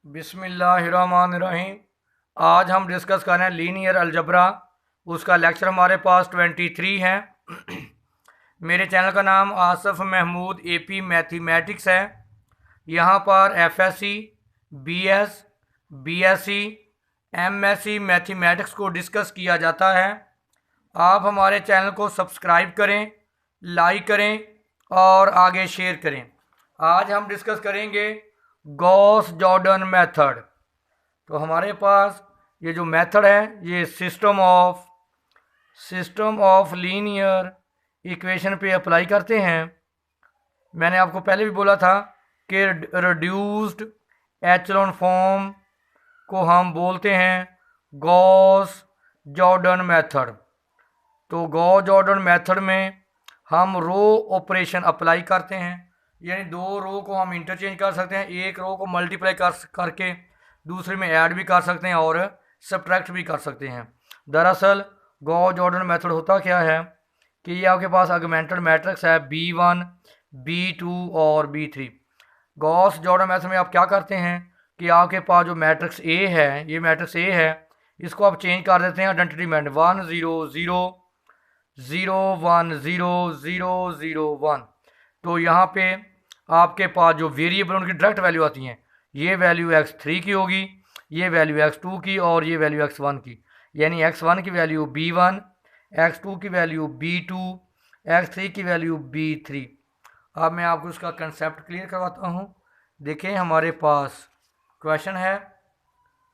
बिस्मिल्लाहिर्रहमानिर्रहीम। आज हम डिस्कस कर रहे हैं लीनियर अलजबरा। उसका लेक्चर हमारे पास 23 है। मेरे चैनल का नाम आसफ़ महमूद एपी मैथमेटिक्स है। यहाँ पर FSc, BS, BSc, MSc mathematics को डिस्कस किया जाता है। आप हमारे चैनल को सब्सक्राइब करें, लाइक करें और आगे शेयर करें। आज हम डिस्कस करेंगे गॉस जॉर्डन मेथड। तो हमारे पास ये जो मेथड है ये सिस्टम ऑफ लीनियर इक्वेशन पे अप्लाई करते हैं। मैंने आपको पहले भी बोला था कि रिड्यूस्ड एचेलॉन फॉर्म को हम बोलते हैं गॉस जॉर्डन मेथड। तो गॉस जॉर्डन मेथड में हम रो ऑपरेशन अप्लाई करते हैं, यानी दो रो को हम इंटरचेंज कर सकते हैं। एक रो को मल्टीप्लाई करके दूसरे में ऐड भी कर सकते हैं और सब्ट्रैक्ट भी कर सकते हैं। दरअसल गॉस जॉर्डन मेथड होता क्या है कि ये आपके पास ऑगमेंटेड मैट्रिक्स है B1, B2 और B3। गॉस जॉर्डन मेथड में आप क्या करते हैं कि आपके पास जो मैट्रिक्स ए है, ये मैट्रिक्स ए है, इसको आप चेंज कर देते हैं आइडेंटिटी मैट्रिक्स 1 0 0 0 1 0 0 0 1। तो यहाँ पे आपके पास जो वेरिएबल उनकी डायरेक्ट वैल्यू आती हैं, ये वैल्यू x3 की होगी, ये वैल्यू x2 की और ये वैल्यू x1 की। यानी x1 की वैल्यू B1, x2 की वैल्यू B2, x3 की वैल्यू B3। अब मैं आपको इसका कंसेप्ट क्लियर करवाता हूँ। देखें हमारे पास क्वेश्चन है,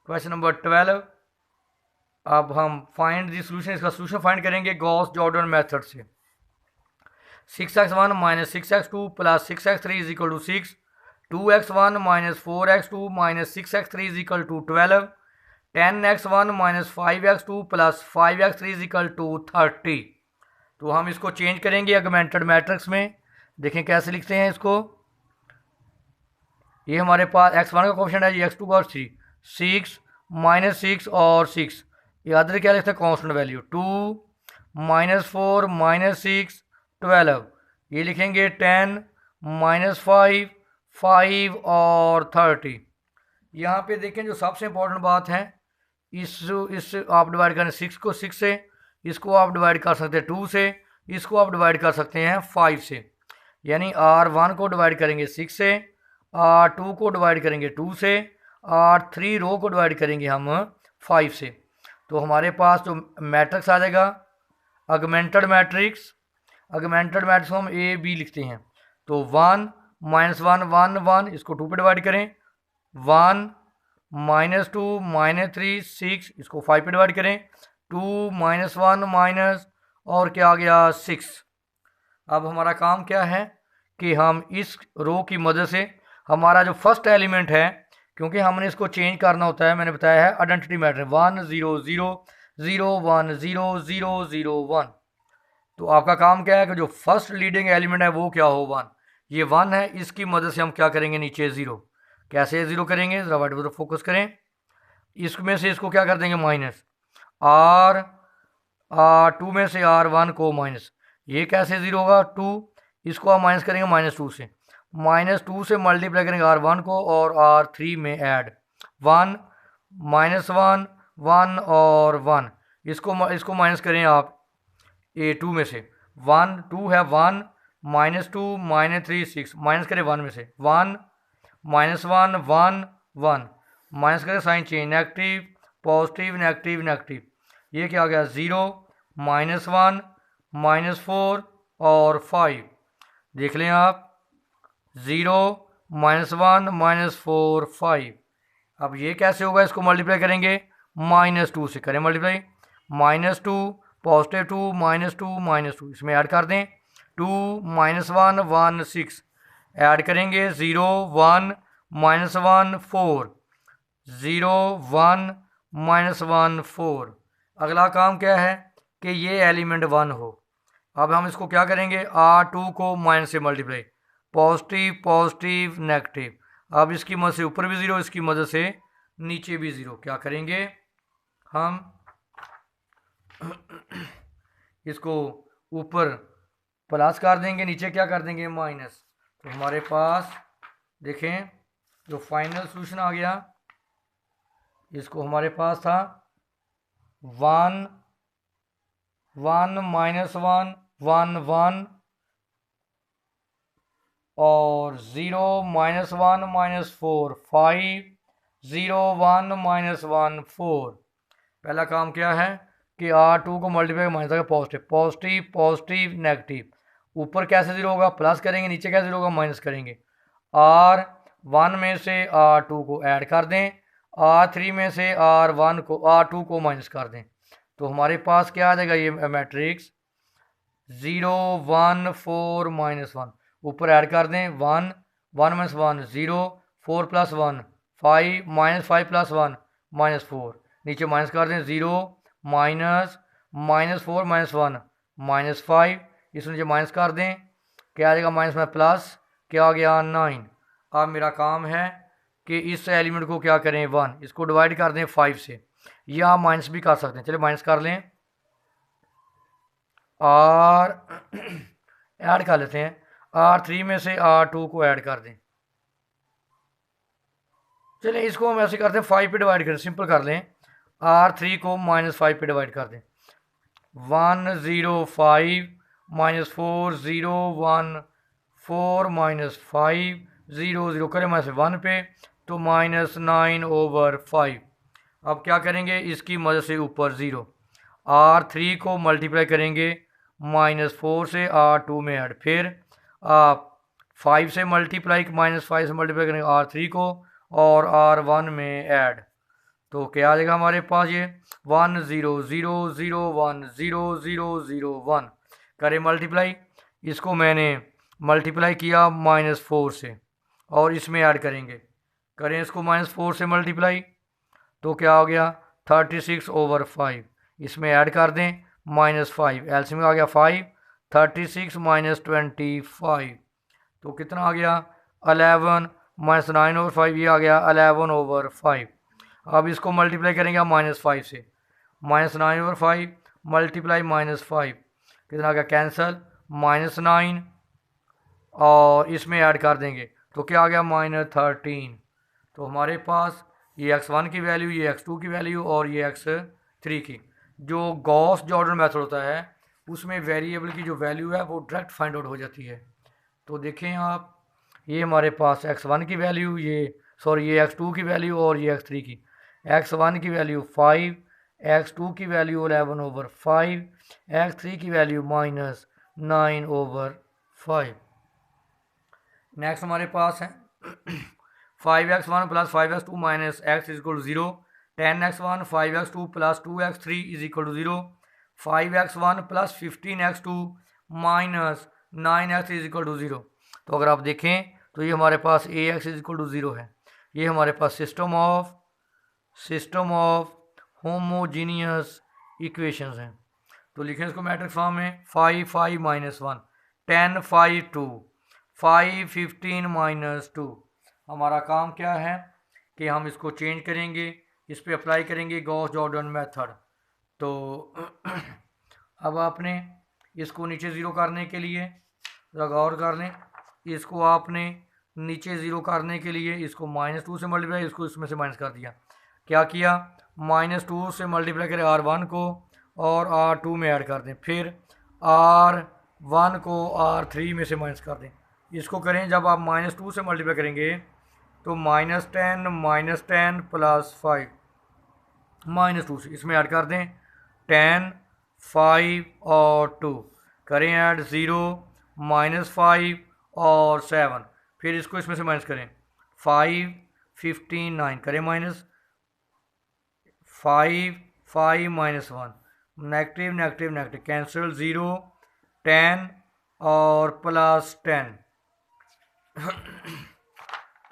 क्वेश्चन नंबर 12। अब हम फाइंड दी सोल्यूशन, इसका सोल्यूशन फाइंड करेंगे गॉस जॉर्डन मेथड से। 6x1 minus 6x2 plus 6x3 is equal to 6, 2x1 minus 4x2 minus 6x3 is equal to 12, 10x1 minus 5x2 plus 5x3 is equal to 30। तो हम इसको change करेंगे augmented matrix में। देखें कैसे लिखते हैं इसको। ये हमारे पास x1 का कोफिशिएंट है, ये x2 का 3, 6 माइनस 6 और 6, ये अदर क्या लिखते हैं कांस्टेंट वैल्यू 2 माइनस 4 माइनस 6 12, ये लिखेंगे 10 माइनस 5 5 और 30। यहाँ पे देखें जो सबसे इम्पोर्टेंट बात है, इस आप डिवाइड करें 6 को 6 से, इसको आप डिवाइड कर सकते हैं 2 से, इसको आप डिवाइड कर सकते हैं 5 से। यानी R1 को डिवाइड करेंगे 6 से, R2 को डिवाइड करेंगे 2 से, R3 रो को डिवाइड करेंगे हम 5 से। तो हमारे पास जो मैट्रिक्स आ जाएगा ऑगमेंटेड मैट्रिक्स, ऑगमेंटेड मैट्रिक्स को हम ए बी लिखते हैं। तो 1 माइनस 1 1 1, इसको 2 पे डिवाइड करें, 1 माइनस 2 माइनस 3 6, इसको 5 पे डिवाइड करें, 2 माइनस 1 माइनस और क्या आ गया 6। अब हमारा काम क्या है कि हम इस रो की मदद से हमारा जो फर्स्ट एलिमेंट है, क्योंकि हमने इसको चेंज करना होता है, मैंने बताया है आइडेंटिटी मैट्रिक्स 1 0 0 0 1 0 0 0 1। तो आपका काम क्या है कि जो फर्स्ट लीडिंग एलिमेंट है वो क्या हो 1, ये 1 है, इसकी मदद से हम क्या करेंगे नीचे 0। कैसे 0 करेंगे, ज़रा वाइट पर फोकस करें। इसमें से इसको क्या कर देंगे माइनस, R2 में से R1 को माइनस, ये कैसे 0 होगा 2, इसको आप माइनस करेंगे -2 से, -2 से मल्टीप्लाई करेंगे R1 को और R3 में ऐड 1 -1 1 और 1, इसको माइनस करें आप A2 में से, 1 2 है 1 -2 -3 6, माइनस करें 1 में से 1 -1 1 1, माइनस करें sign change, negative positive negative negative, ये क्या आ गया 0 -1 -4 और 5। देख लें आप 0 -1 -4 5। अब ये कैसे होगा, इसको मल्टीप्लाई करेंगे -2 से, करें मल्टीप्लाई, -2 पॉजिटिव 2 -2 इसमें ऐड कर दें 2 -1 1 6, ऐड करेंगे 0 1 -1 4 0 1 -1 4। अगला काम क्या है कि ये एलिमेंट 1 हो। अब हम इसको क्या करेंगे, R2 को माइनस से मल्टीप्लाई, पॉजिटिव पॉजिटिव नेगेटिव, अब इसकी मदद से ऊपर भी 0, इसकी मदद से नीचे भी 0। क्या करेंगे हम इसको ऊपर प्लस कर देंगे, नीचे क्या कर देंगे माइनस। तो हमारे पास देखें जो फाइनल सॉल्यूशन आ गया इसको हमारे पास था 1 1 -1 1 1 और 0 -1 -4 5 0 1 -1 4। पहला काम क्या है कि R2 को मल्टीप्लाई माइनस का पॉजिटिव पॉजिटिव पॉजिटिव नेगेटिव। ऊपर कैसे जीरो होगा, प्लस करेंगे, नीचे कैसे जीरो होगा, माइनस करेंगे। R1 में से R2 को ऐड कर दें, R3 में से R2 को माइनस कर दें, तो हमारे पास क्या आ जाएगा, ये मैट्रिक्स 0 1 4 -1। ऊपर ऐड कर दें 1 1 -1 0 4 + 1 5 -5 + 1 -4। नीचे माइनस कर दें 0 -4 -1 -5। इस नीचे माइनस कर दें, क्या आ जाएगा, माइनस में प्लस, क्या आ गया 9। अब मेरा काम है कि इस एलिमेंट को क्या करें 1, इसको डिवाइड कर दें 5 से, या आप माइनस भी कर सकते हैं। चलिए माइनस कर लें और ऐड कर लेते हैं। R3 में से R2 को ऐड कर दें। चलिए इसको हम ऐसे करते हैं 5 पे डिवाइड करें, सिंपल कर लें। R3 को -5 पे डिवाइड कर दें। 1 0 5 -4 0 1 4 -5 0 0 करें -1 पे, तो -9/5। अब क्या करेंगे, इसकी मदद से ऊपर 0, R3 को मल्टीप्लाई करेंगे -4 से R2 में ऐड, फिर आप 5 से मल्टीप्लाई -5 से मल्टीप्लाई करेंगे R3 को और R1 में ऐड, तो क्या आ जाएगा हमारे पास, ये 1 0 0 0 1 0 0 0 1 करें मल्टीप्लाई। इसको मैंने मल्टीप्लाई किया -4 से और इसमें ऐड करेंगे, करें इसको -4 से मल्टीप्लाई, तो क्या हो गया 36/5। इसमें ऐड कर दें -5, एलसीएम में आ गया 5, 36 -25, तो कितना आ गया 11 -9/5, ये आ गया 11/5। अब इसको मल्टीप्लाई करेंगे आप -5 से, -9/5 मल्टीप्लाई -5 कितना आ गया, कैंसल, -9 और इसमें ऐड कर देंगे, तो क्या आ गया -13। तो हमारे पास ये x1 की वैल्यू, ये x2 की वैल्यू और ये x3 की। जो गॉस जॉर्डन मेथड होता है उसमें वेरिएबल की जो वैल्यू है वो डायरेक्ट फाइंड आउट हो जाती है। तो देखें आप, ये हमारे पास x1 की वैल्यू, ये x2 की वैल्यू और ये x3 की। x1 की वैल्यू 5, x2 की वैल्यू 11/5, x3 की वैल्यू -9/5। नेक्स्ट हमारे पास है 5x1 + 5x2 - x = 0, 10x1 5x2 + 2x3 = 0, 5x1 + 15x2 - 9x = 0। तो अगर आप देखें तो ये हमारे पास ax = 0 है। ये हमारे पास सिस्टम ऑफ होमोजीनियस इक्वेशंस हैं। तो लिखें इसको मैट्रिक्स फॉर्म में 5 5 -1 10 5 2 5 15 -2। हमारा काम क्या है कि हम इसको चेंज करेंगे, इस पर अप्लाई करेंगे गॉस जॉर्डन मेथड। तो अब आपने इसको नीचे ज़ीरो करने के लिए गौर कर लें, इसको आपने नीचे ज़ीरो करने के लिए इसको -2 से मल्टीप्लाई, इसको इसमें से माइनस कर दिया। क्या किया, -2 से मल्टीप्लाई करें R1 को और R2 में ऐड कर दें, फिर R1 को R3 में से माइनस कर दें। इसको करें, जब आप -2 से मल्टीप्लाई करेंगे तो -10 -10 + 5 -2 से इसमें ऐड कर दें 10 5 और 2 करें ऐड 0 -5 और 7, फिर इसको इसमें से माइनस करें 5 15 9 करें minus 5 5 -1 negative negative negative cancel 0 10 और +10।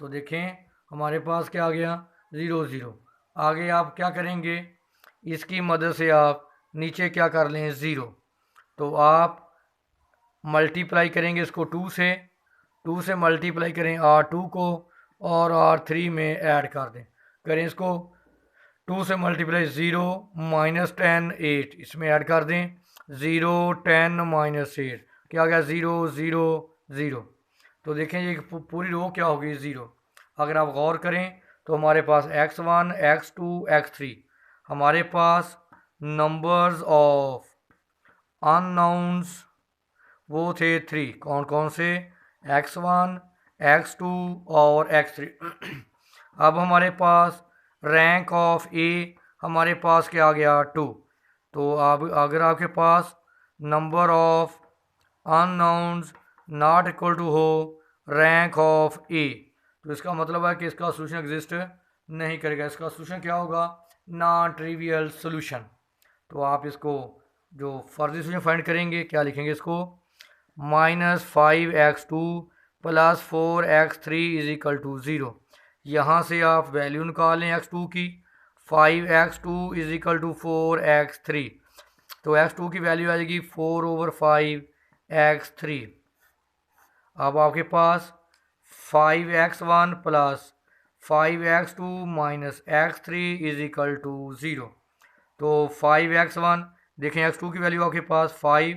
तो देखें हमारे पास क्या आ गया 0 0। आगे आप क्या करेंगे, इसकी मदद से आप नीचे क्या कर लें 0, तो आप मल्टीप्लाई करेंगे इसको 2 से मल्टीप्लाई करें R2 को और R3 में ऐड कर दें, करें इसको 2 से मल्टीप्लाई 0 -10 8 इसमें ऐड कर दें 0 10 -8 क्या आ गया 0 0 0। तो देखें ये पूरी रो क्या होगी 0। अगर आप गौर करें तो हमारे पास x1 x2 x3, हमारे पास नंबर्स ऑफ अननोन्स वो थे 3। कौन कौन से? x1 x2 और x3। अब हमारे पास रैंक ऑफ ए हमारे पास क्या आ गया? 2। तो अब अगर आपके पास number of unknowns not equal to हो रैंक ऑफ ए, तो इसका मतलब है कि इसका सोल्यूशन एग्जिस्ट नहीं करेगा। इसका सोल्यूशन क्या होगा? Non trivial solution. तो आप इसको जो फर्दर सोल्यूशन फाइंड करेंगे, क्या लिखेंगे इसको? -5x2 + 4x3 = 0। यहाँ से आप वैल्यू निकालें x2 की। 5x2 = 4x3, तो x2 की वैल्यू आ जाएगी 4/5x3। अब आपके पास 5x1 + 5x2 - x3 = 0। तो 5x1 देखें, x2 की वैल्यू आपके पास 5,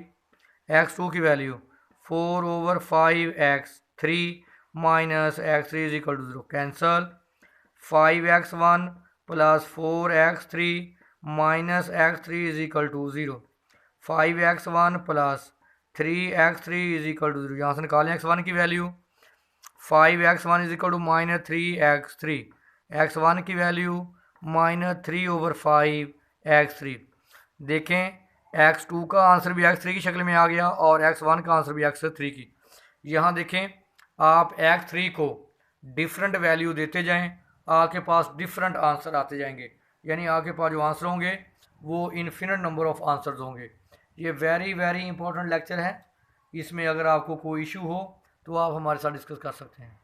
x2 की value 4/5x3 - x3 = 0। Cancel. 5x1 + 4x3 - x3 = 0। 5x1 + 3x3 = 0। यहाँ से निकालें x1 की वैल्यू। 5x1 = -3x3, x1 की वैल्यू -3/5x3। देखें, x2 का आंसर भी x3 की शक्ल में आ गया और x1 का आंसर भी x3 की। यहाँ देखें, आप x3 को डिफरेंट वैल्यू देते जाएं, आपके पास डिफरेंट आंसर आते जाएंगे, यानी आपके पास जो आंसर होंगे वो इन्फिनिट नंबर ऑफ आंसर्स होंगे। ये वेरी वेरी इंपॉर्टेंट लेक्चर है। इसमें अगर आपको कोई इशू हो तो आप हमारे साथ डिस्कस कर सकते हैं।